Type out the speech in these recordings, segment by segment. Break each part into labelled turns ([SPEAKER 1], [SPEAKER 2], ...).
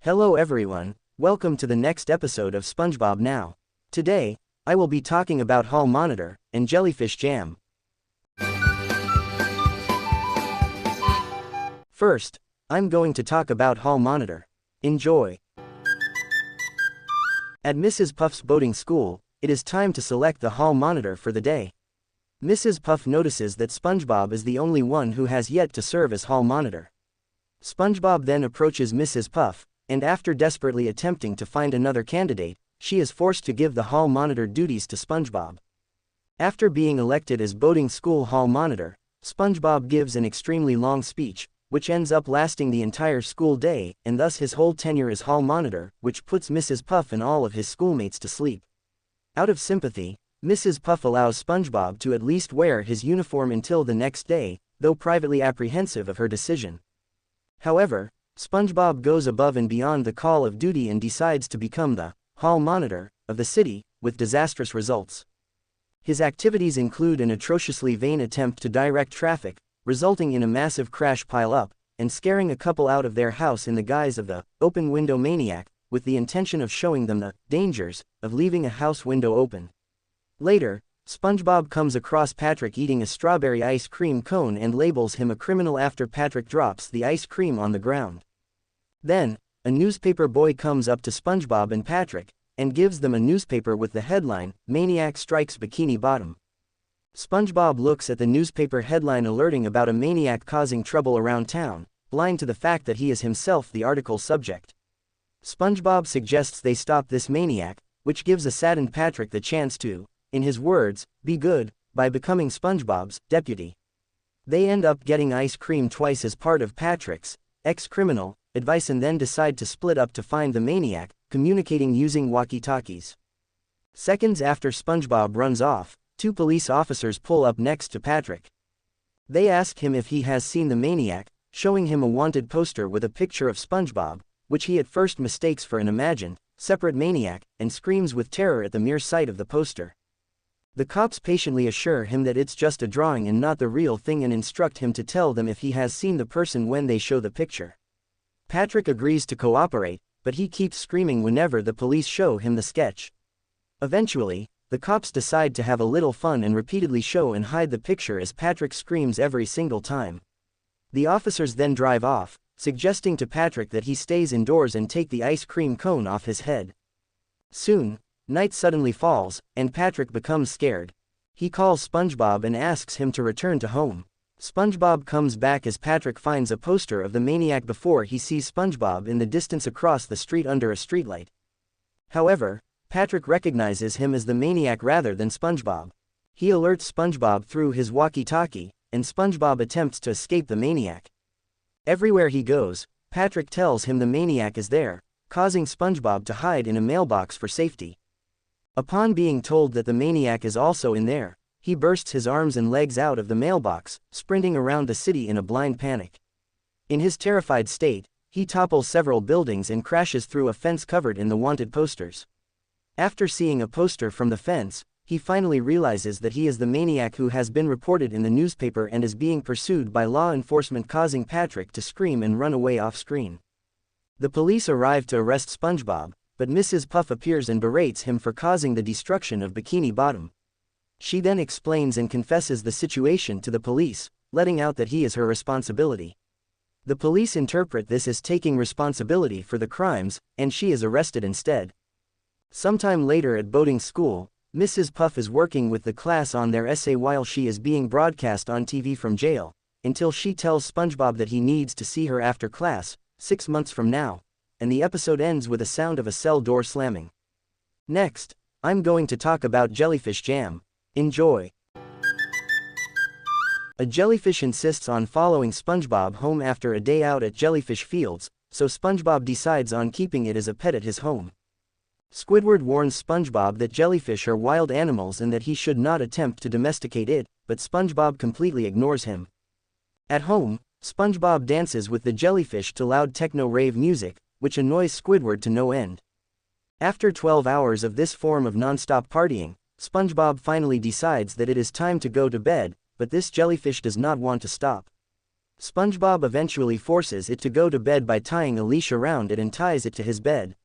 [SPEAKER 1] Hello everyone, welcome to the next episode of SpongeBob Now. Today, I will be talking about Hall Monitor and Jellyfish Jam. First, I'm going to talk about Hall Monitor. Enjoy! At Mrs. Puff's boating school, it is time to select the Hall Monitor for the day. Mrs. Puff notices that SpongeBob is the only one who has yet to serve as Hall Monitor. SpongeBob then approaches Mrs. Puff, and after desperately attempting to find another candidate, she is forced to give the Hall Monitor duties to SpongeBob. After being elected as boating school Hall Monitor, SpongeBob gives an extremely long speech, which ends up lasting the entire school day, and thus his whole tenure as Hall Monitor, which puts Mrs. Puff and all of his schoolmates to sleep. Out of sympathy, Mrs. Puff allows SpongeBob to at least wear his uniform until the next day, though privately apprehensive of her decision. However, SpongeBob goes above and beyond the call of duty and decides to become the Hall Monitor of the city, with disastrous results. His activities include an atrociously vain attempt to direct traffic, resulting in a massive crash pile-up, and scaring a couple out of their house in the guise of the open-window maniac, with the intention of showing them the dangers of leaving a house window open. Later, SpongeBob comes across Patrick eating a strawberry ice cream cone and labels him a criminal after Patrick drops the ice cream on the ground. Then, a newspaper boy comes up to SpongeBob and Patrick, and gives them a newspaper with the headline, "Maniac Strikes Bikini Bottom." SpongeBob looks at the newspaper headline alerting about a maniac causing trouble around town, blind to the fact that he is himself the article's subject. SpongeBob suggests they stop this maniac, which gives a saddened Patrick the chance to, in his words, be good, by becoming SpongeBob's deputy. They end up getting ice cream twice as part of Patrick's ex-criminal advice and then decide to split up to find the maniac, communicating using walkie-talkies. Seconds after SpongeBob runs off, two police officers pull up next to Patrick. They ask him if he has seen the maniac, showing him a wanted poster with a picture of SpongeBob, which he at first mistakes for an imagined, separate maniac, and screams with terror at the mere sight of the poster. The cops patiently assure him that it's just a drawing and not the real thing and instruct him to tell them if he has seen the person when they show the picture. Patrick agrees to cooperate, but he keeps screaming whenever the police show him the sketch. Eventually, the cops decide to have a little fun and repeatedly show and hide the picture as Patrick screams every single time. The officers then drive off, suggesting to Patrick that he stays indoors and take the ice cream cone off his head. Soon, night suddenly falls, and Patrick becomes scared. He calls SpongeBob and asks him to return to home. SpongeBob comes back as Patrick finds a poster of the maniac before he sees SpongeBob in the distance across the street under a streetlight. However, Patrick recognizes him as the maniac rather than SpongeBob. He alerts SpongeBob through his walkie-talkie, and SpongeBob attempts to escape the maniac. Everywhere he goes, Patrick tells him the maniac is there, causing SpongeBob to hide in a mailbox for safety. Upon being told that the maniac is also in there, he bursts his arms and legs out of the mailbox, sprinting around the city in a blind panic. In his terrified state, he topples several buildings and crashes through a fence covered in the wanted posters. After seeing a poster from the fence, he finally realizes that he is the maniac who has been reported in the newspaper and is being pursued by law enforcement, causing Patrick to scream and run away off-screen. The police arrive to arrest SpongeBob, but Mrs. Puff appears and berates him for causing the destruction of Bikini Bottom. She then explains and confesses the situation to the police, letting out that he is her responsibility. The police interpret this as taking responsibility for the crimes, and she is arrested instead. Sometime later at boating school, Mrs. Puff is working with the class on their essay while she is being broadcast on TV from jail, until she tells SpongeBob that he needs to see her after class, 6 months from now, and the episode ends with a sound of a cell door slamming. Next, I'm going to talk about Jellyfish Jam. Enjoy! A jellyfish insists on following SpongeBob home after a day out at Jellyfish Fields, so SpongeBob decides on keeping it as a pet at his home. Squidward warns SpongeBob that jellyfish are wild animals and that he should not attempt to domesticate it, but SpongeBob completely ignores him. At home, SpongeBob dances with the jellyfish to loud techno-rave music, which annoys Squidward to no end. After 12 hours of this form of non-stop partying, SpongeBob finally decides that it is time to go to bed, but this jellyfish does not want to stop. SpongeBob eventually forces it to go to bed by tying a leash around it and ties it to his bed.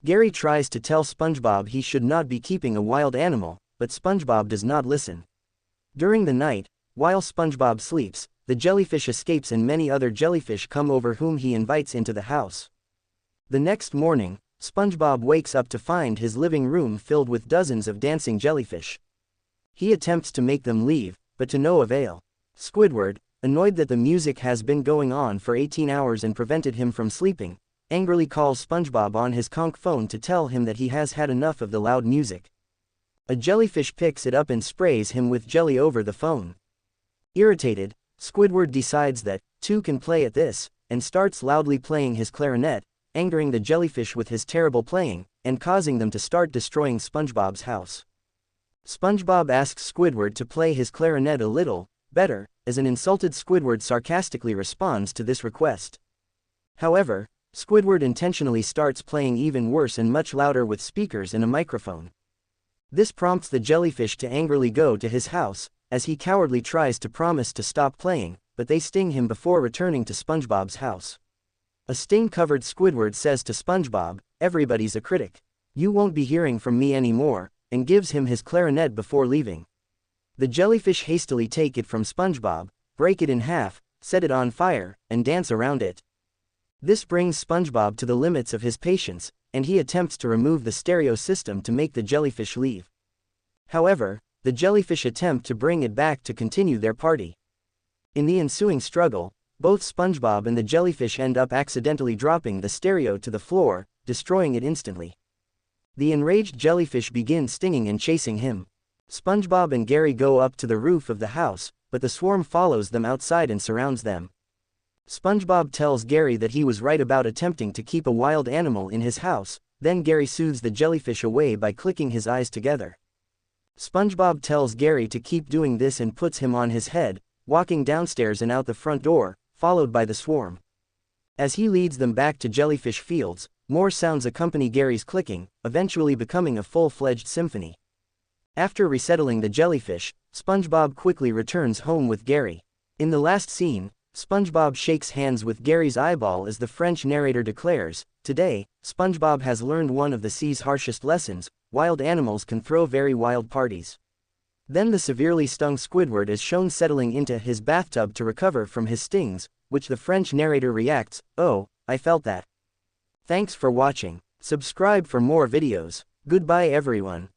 [SPEAKER 1] Gary tries to tell SpongeBob he should not be keeping a wild animal, but SpongeBob does not listen. During the night, while SpongeBob sleeps, the jellyfish escapes and many other jellyfish come over whom he invites into the house. The next morning, SpongeBob wakes up to find his living room filled with dozens of dancing jellyfish. He attempts to make them leave, but to no avail. Squidward, annoyed that the music has been going on for 18 hours and prevented him from sleeping, angrily calls SpongeBob on his conch phone to tell him that he has had enough of the loud music. A jellyfish picks it up and sprays him with jelly over the phone. Irritated, Squidward decides that two can play at this, and starts loudly playing his clarinet, angering the jellyfish with his terrible playing, and causing them to start destroying SpongeBob's house. SpongeBob asks Squidward to play his clarinet a little better, as an insulted Squidward sarcastically responds to this request. However, Squidward intentionally starts playing even worse and much louder with speakers and a microphone. This prompts the jellyfish to angrily go to his house, as he cowardly tries to promise to stop playing, but they sting him before returning to SpongeBob's house. A sting-covered Squidward says to SpongeBob, "Everybody's a critic. You won't be hearing from me anymore," and gives him his clarinet before leaving. The jellyfish hastily take it from SpongeBob, break it in half, set it on fire, and dance around it. This brings SpongeBob to the limits of his patience, and he attempts to remove the stereo system to make the jellyfish leave. However, the jellyfish attempt to bring it back to continue their party. In the ensuing struggle, both SpongeBob and the jellyfish end up accidentally dropping the stereo to the floor, destroying it instantly. The enraged jellyfish begin stinging and chasing him. SpongeBob and Gary go up to the roof of the house, but the swarm follows them outside and surrounds them. SpongeBob tells Gary that he was right about attempting to keep a wild animal in his house, then Gary soothes the jellyfish away by clicking his eyes together. SpongeBob tells Gary to keep doing this and puts him on his head, walking downstairs and out the front door, followed by the swarm. As he leads them back to Jellyfish Fields, more sounds accompany Gary's clicking, eventually becoming a full-fledged symphony. After resettling the jellyfish, SpongeBob quickly returns home with Gary. In the last scene, SpongeBob shakes hands with Gary's eyeball as the French narrator declares, "Today, SpongeBob has learned one of the sea's harshest lessons: wild animals can throw very wild parties." Then the severely stung Squidward is shown settling into his bathtub to recover from his stings, which the French narrator reacts, "Oh, I felt that." Thanks for watching. Subscribe for more videos. Goodbye everyone.